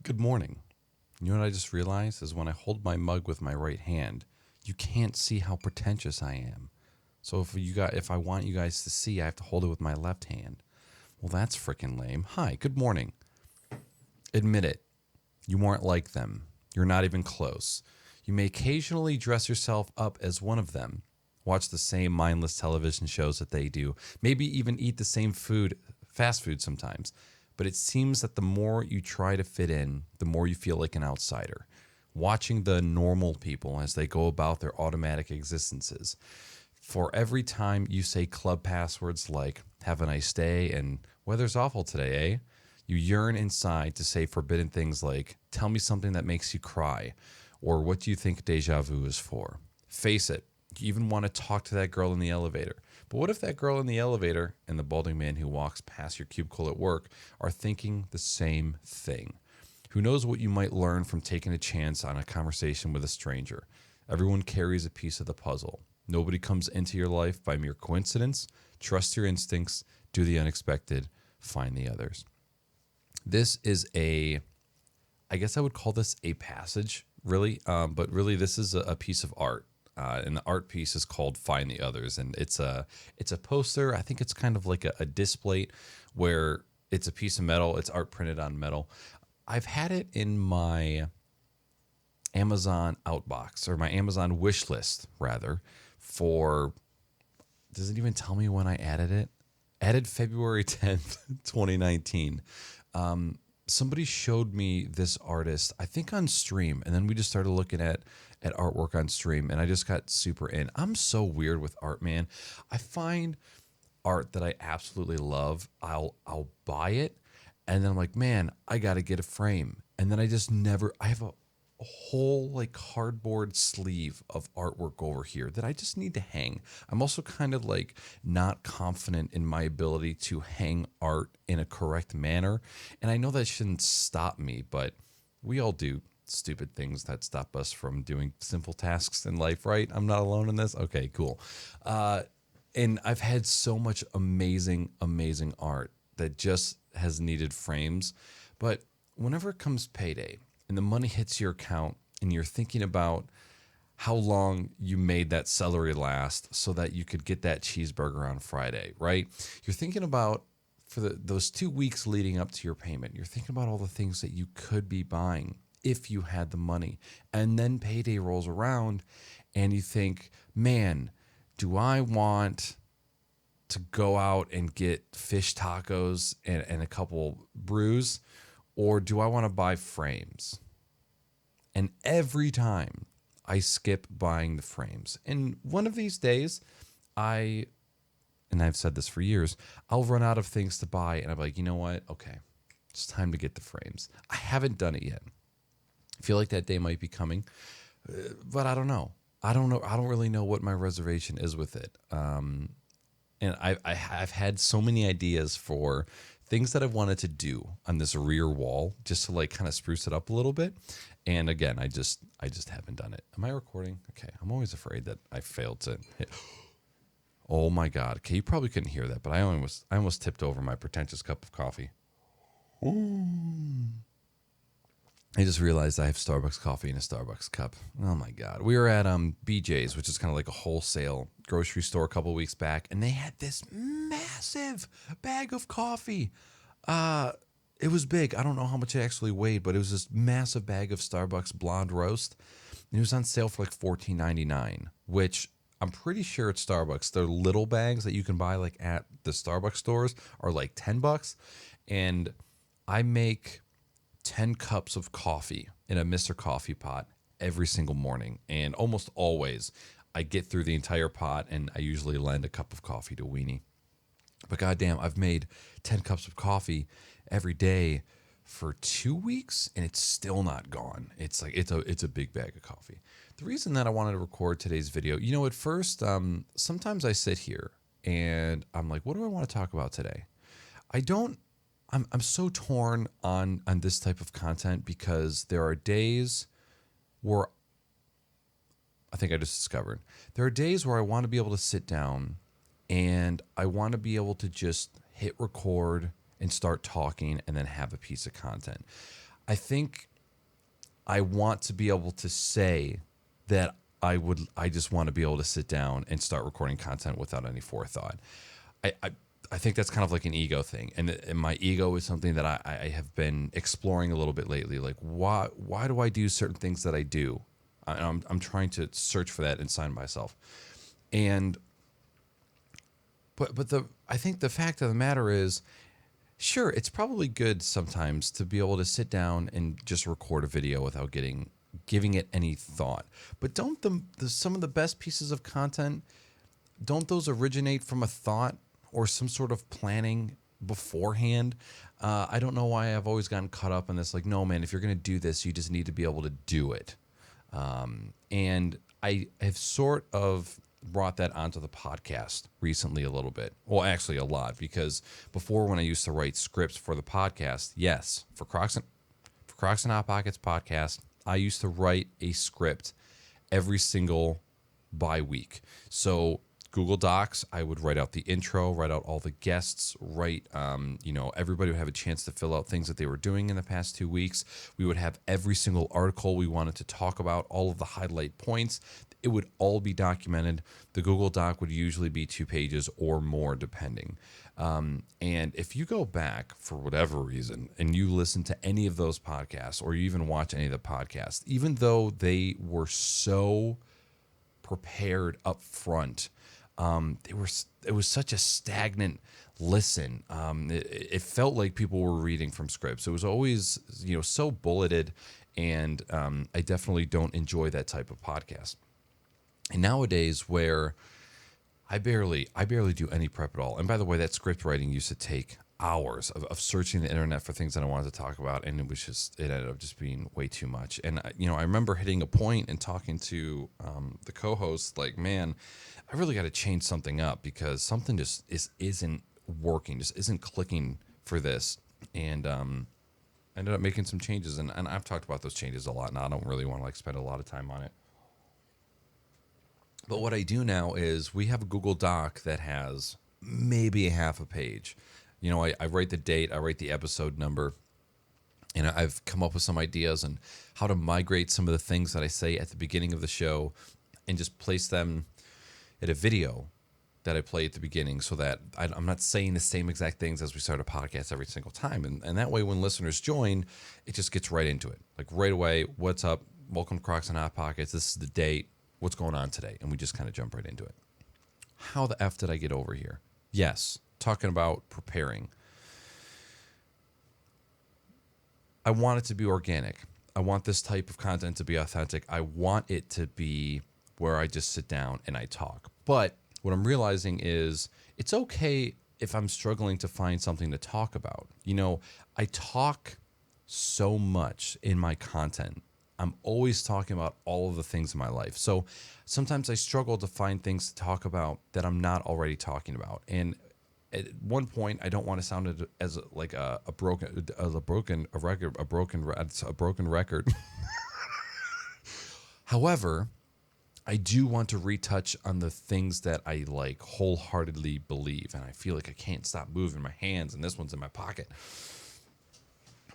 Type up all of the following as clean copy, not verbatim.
Good morning. You know what I just realized is when I hold my mug with my right hand, you can't see how pretentious I am. So if I want you guys to see, I have to hold it with my left hand. Well, that's freaking lame. Hi, good morning. Admit it. You aren't like them. You're not even close. You may occasionally dress yourself up as one of them, watch the same mindless television shows that they do, maybe even eat the same food, fast food sometimes. But it seems that the more you try to fit in, the more you feel like an outsider. Watching the normal people as they go about their automatic existences. For every time you say club passwords like, have a nice day and weather's awful today, eh? You yearn inside to say forbidden things like, tell me something that makes you cry, or what do you think deja vu is for? Face it, you even want to talk to that girl in the elevator. But what if that girl in the elevator and the balding man who walks past your cubicle at work are thinking the same thing? Who knows what you might learn from taking a chance on a conversation with a stranger? Everyone carries a piece of the puzzle. Nobody comes into your life by mere coincidence. Trust your instincts, do the unexpected, find the others. This is I guess I would call this a passage, really, but really this is a piece of art. And the art piece is called "Find the Others," and it's a poster. I think it's kind of like a display where it's a piece of metal. It's art printed on metal. I've had it in my Amazon outbox or my Amazon wish list rather for, does it even tell me when I added it? Added February 10th, 2019. Somebody showed me this artist, I think on stream, and then we just started looking at artwork on stream, and I just got super in. I'm so weird with art, man. I find art that I absolutely love. I'll buy it, and then I'm like, man, I got to get a frame, and then I just never. I have a whole like cardboard sleeve of artwork over here that I just need to hang. I'm also kind of like not confident in my ability to hang art in a correct manner. And I know that shouldn't stop me, but we all do stupid things that stop us from doing simple tasks in life, right? I'm not alone in this. Okay, cool. And I've had so much amazing art that just has needed frames. But whenever it comes payday and the money hits your account and you're thinking about how long you made that celery last so that you could get that cheeseburger on Friday, right? You're thinking about for those 2 weeks leading up to your payment, you're thinking about all the things that you could be buying if you had the money. And then payday rolls around and you think, man, do I want to go out and get fish tacos and a couple brews, or do I want to buy frames? And every time I skip buying the frames. And one of these days, and I've said this for years, I'll run out of things to buy and I'm like, you know what? Okay, it's time to get the frames. I haven't done it yet. I feel like that day might be coming, but I don't know. I don't know. I don't really know what my reservation is with it. And I've had so many ideas for things that I've wanted to do on this rear wall just to like kind of spruce it up a little bit. And again, I just haven't done it. Am I recording? Okay. I'm always afraid that I failed to hit. Oh my God. Okay. You probably couldn't hear that, but I almost tipped over my pretentious cup of coffee. Ooh. I just realized I have Starbucks coffee in a Starbucks cup. Oh my God. We were at BJ's, which is kind of like a wholesale grocery store a couple weeks back, and they had this massive bag of coffee. It was big. I don't know how much it actually weighed, but it was this massive bag of Starbucks blonde roast. And it was on sale for like $14.99, which I'm pretty sure at Starbucks, their little bags that you can buy like at the Starbucks stores are like $10. And I make 10 cups of coffee in a Mr. Coffee pot every single morning. And almost always I get through the entire pot and I usually lend a cup of coffee to Weenie. But goddamn, I've made 10 cups of coffee every day for 2 weeks and it's still not gone. It's like it's a big bag of coffee. The reason that I wanted to record today's video, at first, sometimes I sit here and I'm like, what do I want to talk about today? I'm so torn on this type of content because there are days where I think I just discovered there are days where I want to be able to sit down and I want to be able to just hit record and start talking and then have a piece of content. I think I want to be able to say that I just want to be able to sit down and start recording content without any forethought. I, I, I think that's kind of like an ego thing. And my ego is something that I have been exploring a little bit lately. Like, why do I do certain things that I do? I'm trying to search for that inside myself. And, but I think the fact of the matter is, sure, it's probably good sometimes to be able to sit down and just record a video without giving it any thought. But don't some of the best pieces of content, don't those originate from a thought or some sort of planning beforehand? I don't know why I've always gotten caught up in this. Like, no, man, if you're going to do this, you just need to be able to do it. And I have sort of brought that onto the podcast recently a little bit. Well, actually a lot, because before, when I used to write scripts for the podcast, yes, for Crocs and Hot Pockets podcast, I used to write a script every single bi-week. So Google Docs, I would write out the intro, write out all the guests, write, everybody would have a chance to fill out things that they were doing in the past 2 weeks. We would have every single article we wanted to talk about, all of the highlight points. It would all be documented. The Google Doc would usually be 2 pages or more, depending. And if you go back for whatever reason and you listen to any of those podcasts, or you even watch any of the podcasts, even though they were so prepared up front, it was such a stagnant listen. It felt like people were reading from scripts. It was always, so bulleted, and I definitely don't enjoy that type of podcast. And nowadays, where I barely do any prep at all. And by the way, that script writing used to take hours of searching the internet for things that I wanted to talk about, and it ended up just being way too much. And I remember hitting a point and talking to the co-host, like, man, I really got to change something up, because something just isn't working, just isn't clicking for this. And I ended up making some changes, and I've talked about those changes a lot, and I don't really want to spend a lot of time on it. But what I do now is, we have a Google Doc that has maybe a half a page. I write the date, I write the episode number, and I've come up with some ideas on how to migrate some of the things that I say at the beginning of the show and just place them at a video that I play at the beginning, so that I'm not saying the same exact things as we start a podcast every single time. And that way, when listeners join, it just gets right into it. Like, right away, what's up? Welcome to Crocs and Hot Pockets. This is the date. What's going on today? And we just kind of jump right into it. How the F did I get over here? Yes, talking about preparing. I want it to be organic. I want this type of content to be authentic. I want it to be where I just sit down and I talk. But what I'm realizing is, it's okay if I'm struggling to find something to talk about. I talk so much in my content. I'm always talking about all of the things in my life. So sometimes I struggle to find things to talk about that I'm not already talking about. And at one point, I don't want to sound as like a broken record. However, I do want to retouch on the things that I wholeheartedly believe, and I feel like I can't stop moving my hands, and this one's in my pocket.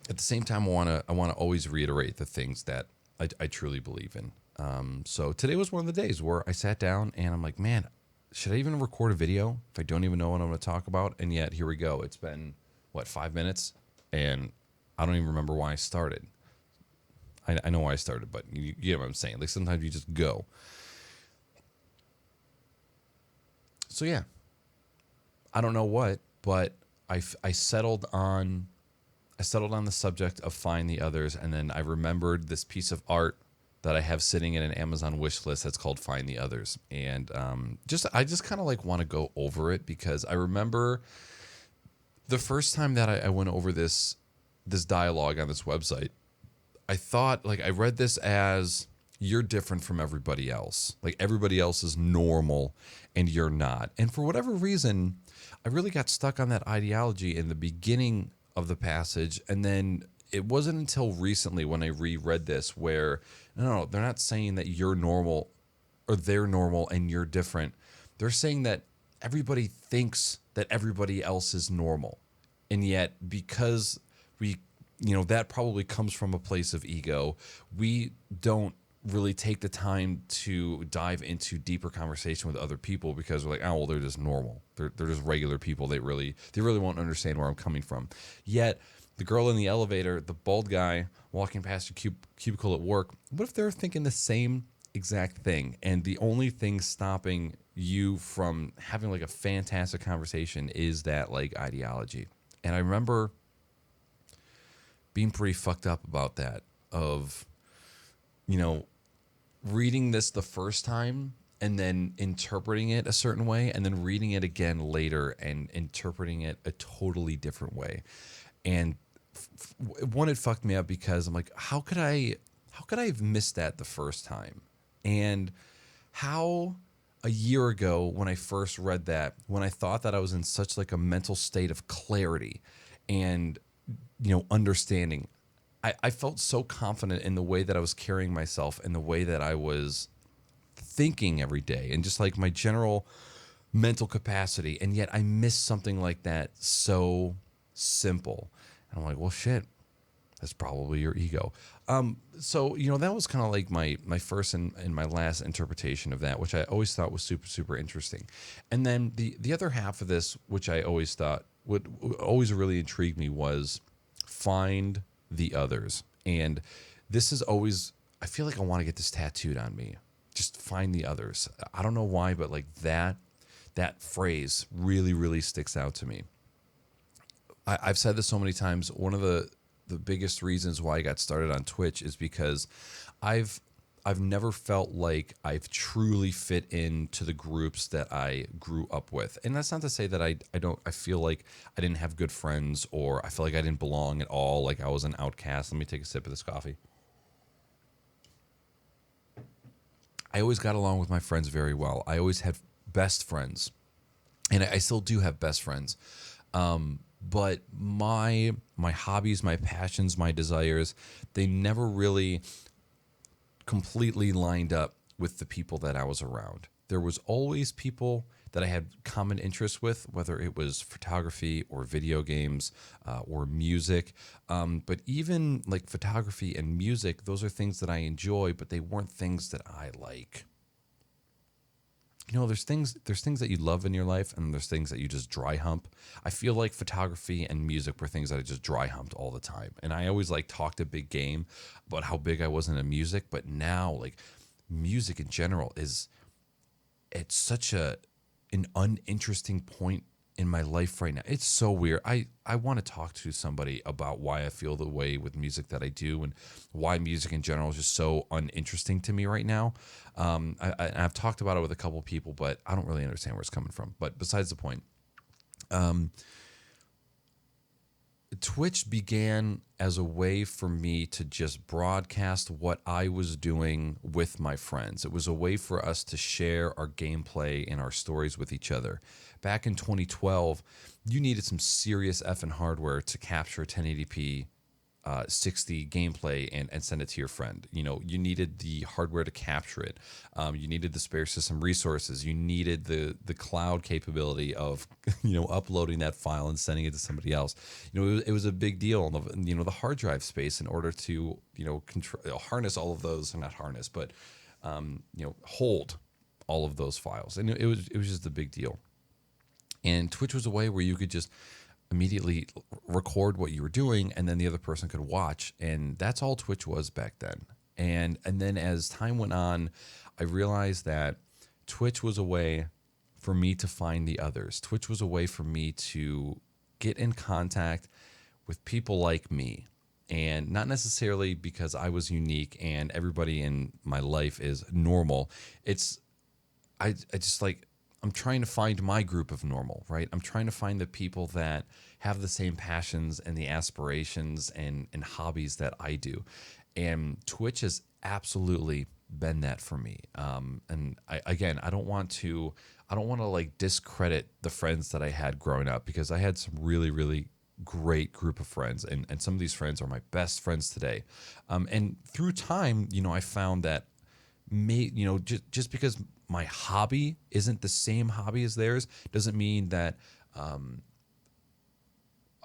At the same time, I want to always reiterate the things that I truly believe in. So today was one of the days where I sat down and I'm like, man, should I even record a video if I don't even know what I'm going to talk about? And yet, here we go. It's been, 5 minutes? And I don't even remember why I started. I know why I started, but you get what I'm saying. Like, sometimes you just go. So yeah, I don't know what, but I settled on the subject of Find the Others, and then I remembered this piece of art that I have sitting in an Amazon wish list that's called Find the Others. And I just kind of want to go over it, because I remember the first time that I went over this dialogue on this website, I thought, I read this as, you're different from everybody else. Like, everybody else is normal and you're not. And for whatever reason, I really got stuck on that ideology in the beginning of the passage. And then it wasn't until recently, when I reread this, where, no, they're not saying that you're normal or they're normal and you're different. They're saying that everybody thinks that everybody else is normal. And yet, because we that probably comes from a place of ego. We don't really take the time to dive into deeper conversation with other people because we're like, oh, well, they're just normal. They're just regular people. They really won't understand where I'm coming from. Yet the girl in the elevator, the bald guy walking past your cubicle at work, what if they're thinking the same exact thing? And the only thing stopping you from having like a fantastic conversation is that like ideology. And I remember being pretty fucked up about that of, you know, reading this the first time and then interpreting it a certain way and then reading it again later and interpreting it a totally different way. And one, it fucked me up because I'm like, how could I have missed that the first time? And how a year ago when I first read that, when I thought that I was in such like a mental state of clarity and understanding, I felt so confident in the way that I was carrying myself and the way that I was thinking every day and just like my general mental capacity. And yet I missed something like that so simple. And I'm like, well, shit, that's probably your ego. So that was kind of like my first and my last interpretation of that, which I always thought was super super interesting. And then the other half of this, which I always thought would always really intrigued me, was find the others. And this is always, I feel like I want to get this tattooed on me. Just find the others. I don't know why, but like that phrase really really sticks out to me. I've said this so many times. One of the biggest reasons why I got started on Twitch is because I've I've never felt like I've truly fit into the groups that I grew up with. And that's not to say that I feel like I didn't have good friends or I feel like I didn't belong at all, like I was an outcast. Let me take a sip of this coffee. I always got along with my friends very well. I always had best friends, and I still do have best friends. But my hobbies, my passions, my desires, they never really completely lined up with the people that I was around. There was always people that I had common interests with, whether it was photography or video games or music. But even like photography and music, those are things that I enjoy, but they weren't things that I like. You know, there's things that you love in your life, and there's things that you just dry hump. I feel like photography and music were things that I just dry humped all the time, and I always like talked a big game about how big I was into music. But now, like, music in general is at such an uninteresting point in my life right now. It's so weird. I want to talk to somebody about why I feel the way with music that I do and why music in general is just so uninteresting to me right now. I've talked about it with a couple of people, but I don't really understand where it's coming from. But besides the point, Twitch began as a way for me to just broadcast what I was doing with my friends. It was a way for us to share our gameplay and our stories with each other. Back in 2012, you needed some serious effing hardware to capture 1080p 60 gameplay and send it to your friend. You know, you needed the hardware to capture it. You needed the spare system resources. You needed the cloud capability of uploading that file and sending it to somebody else. It was a big deal in the hard drive space in order to harness all of those, or not harness, but hold all of those files. And it was just a big deal. And Twitch was a way where you could just immediately record what you were doing, and then the other person could watch. And that's all Twitch was back then. And then as time went on, I realized that Twitch was a way for me to find the others. Twitch was a way for me to get in contact with people like me. And not necessarily because I was unique and everybody in my life is normal. I just like, I'm trying to find my group of normal, right? I'm trying to find the people that have the same passions and the aspirations and hobbies that I do. And Twitch has absolutely been that for me. And I don't want to like discredit the friends that I had growing up, because I had some really, really great group of friends, and some of these friends are my best friends today. And through time, I found that just because my hobby isn't the same hobby as theirs doesn't mean that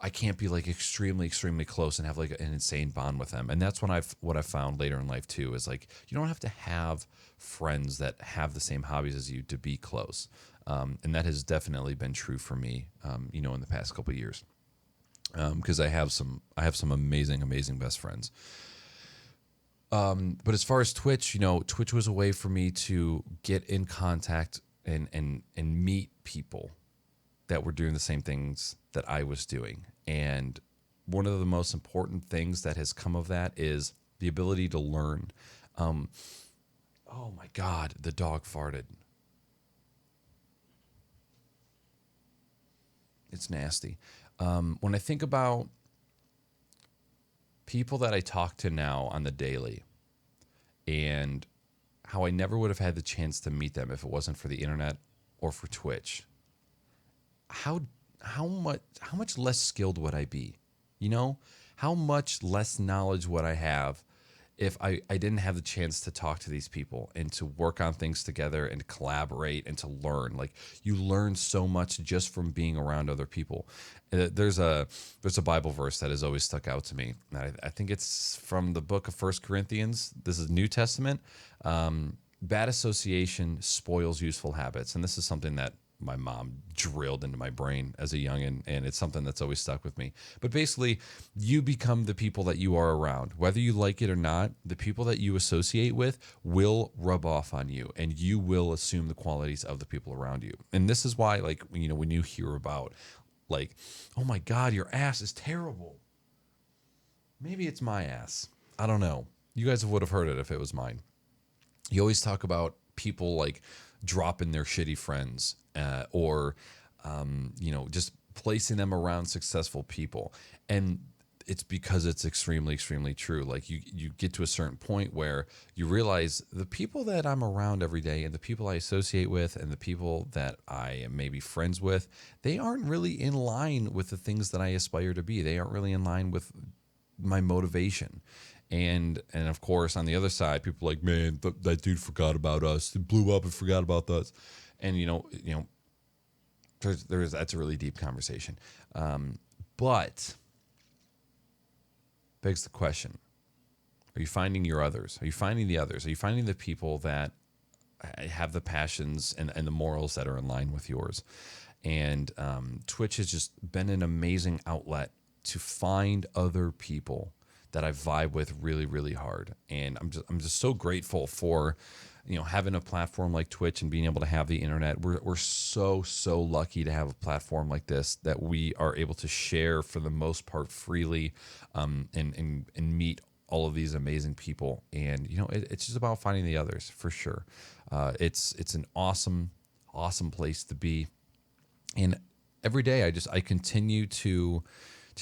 I can't be like extremely, extremely close and have like an insane bond with them. And that's what I've found later in life too, is like, you don't have to have friends that have the same hobbies as you to be close. And that has definitely been true for me, in the past couple of years. Because I have some amazing, amazing best friends. But as far as Twitch, Twitch was a way for me to get in contact and meet people that were doing the same things that I was doing. And one of the most important things that has come of that is the ability to learn. Oh my God, the dog farted. It's nasty. When I think about people that I talk to now on the daily and how I never would have had the chance to meet them if it wasn't for the internet or for Twitch, how how much less skilled would I be? You know, how much less knowledge would I have if I didn't have the chance to talk to these people and to work on things together and to collaborate and to learn. Like, you learn so much just from being around other people. There's a Bible verse that has always stuck out to me. I think it's from the book of First Corinthians. This is New Testament. Bad association spoils useful habits, and this is something that my mom drilled into my brain as a youngin, and it's something that's always stuck with me. But basically, you become the people that you are around. Whether you like it or not, the people that you associate with will rub off on you, and you will assume the qualities of the people around you. And this is why, like, when you hear about, like, oh my God, your ass is terrible. Maybe it's my ass. I don't know. You guys would have heard it if it was mine. You always talk about people like dropping their shitty friends, or just placing them around successful people. And it's because it's extremely, extremely true. Like, you get to a certain point where you realize the people that I'm around every day and the people I associate with and the people that I am maybe friends with, they aren't really in line with the things that I aspire to be. They aren't really in line with my motivation. And of course, on the other side, people are like, man, that dude forgot about us. He blew up and forgot about us. And there's that's a really deep conversation. But begs the question: are you finding your others? Are you finding the others? Are you finding the people that have the passions and the morals that are in line with yours? And Twitch has just been an amazing outlet to find other people that I vibe with really, really hard. And I'm just so grateful for, having a platform like Twitch and being able to have the internet. We're so, so lucky to have a platform like this that we are able to share for the most part freely, and meet all of these amazing people. And, it's just about finding the others for sure. It's an awesome, awesome place to be. And every day I continue to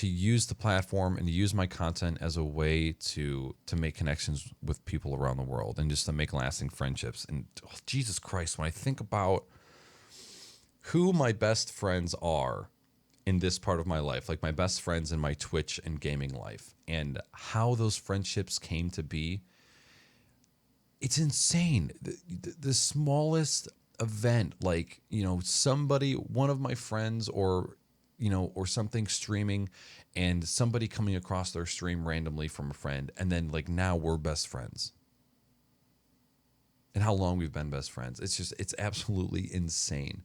use the platform and to use my content as a way to make connections with people around the world and just to make lasting friendships. And Jesus Christ, when I think about who my best friends are in this part of my life, like my best friends in my Twitch and gaming life, and how those friendships came to be, it's insane. The smallest event, like, somebody, one of my friends or something streaming, and somebody coming across their stream randomly from a friend, and then like now we're best friends. And how long we've been best friends. It's absolutely insane.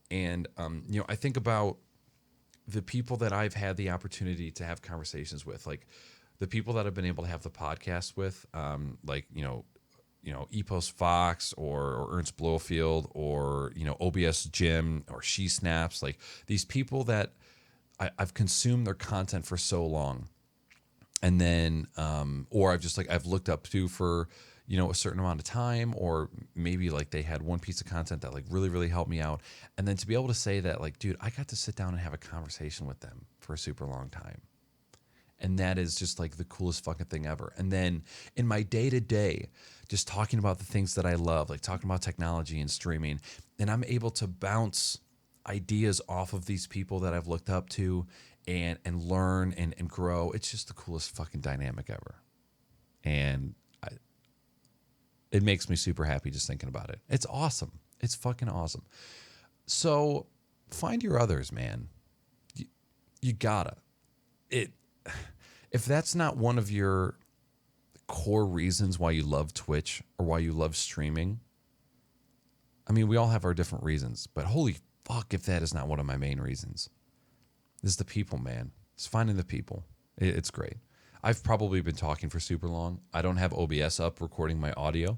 And I think about the people that I've had the opportunity to have conversations with, like the people that I've been able to have the podcast with, like Epos Fox or Ernst Blofield or OBS Jim or She Snaps, like these people that I've consumed their content for so long, and then or I've looked up to for a certain amount of time, or maybe like they had one piece of content that like really, really helped me out, and then to be able to say that, like, dude, I got to sit down and have a conversation with them for a super long time. And that is just like the coolest fucking thing ever. And then in my day to day, just talking about the things that I love, like talking about technology and streaming, and I'm able to bounce ideas off of these people that I've looked up to and learn and grow. It's just the coolest fucking dynamic ever. And it makes me super happy just thinking about it. It's awesome. It's fucking awesome. So find your others, man. You gotta. it if that's not one of your core reasons why you love Twitch or why you love streaming, I mean, we all have our different reasons, but holy fuck if that is not one of my main reasons. Is the people, man. It's finding the people. It's great. I've probably been talking for super long. I don't have OBS up recording my audio,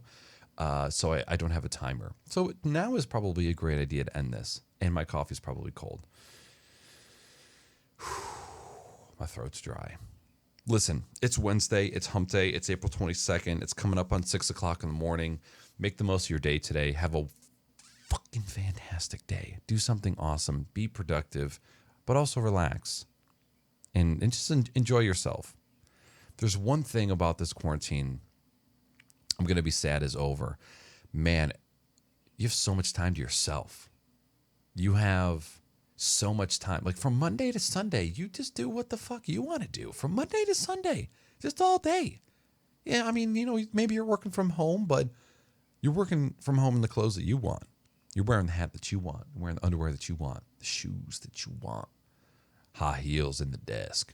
so I don't have a timer. So now is probably a great idea to end this, and my coffee's probably cold. My throat's dry. Listen, it's Wednesday. It's hump day. It's April 22nd. It's coming up on 6 o'clock in the morning. Make the most of your day today. Have a fucking fantastic day. Do something awesome. Be productive, but also relax and just enjoy yourself. There's one thing about this quarantine I'm going to be sad is over. Man, you have so much time to yourself. You have so much time. Like from Monday to Sunday, you just do what the fuck you want to do. From Monday to Sunday, just all day. Yeah, I mean, maybe you're working from home, but you're working from home in the clothes that you want. You're wearing the hat that you want. You're wearing the underwear that you want. The shoes that you want. High heels in the desk.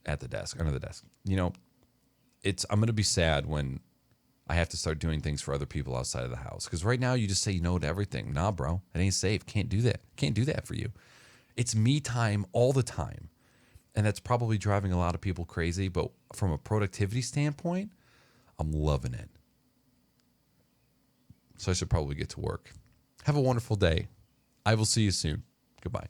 At the desk. Under the desk. I'm going to be sad when I have to start doing things for other people outside of the house. Because right now you just say no to everything. Nah, bro. It ain't safe. Can't do that. Can't do that for you. It's me time all the time. And that's probably driving a lot of people crazy. But from a productivity standpoint, I'm loving it. So I should probably get to work. Have a wonderful day. I will see you soon. Goodbye.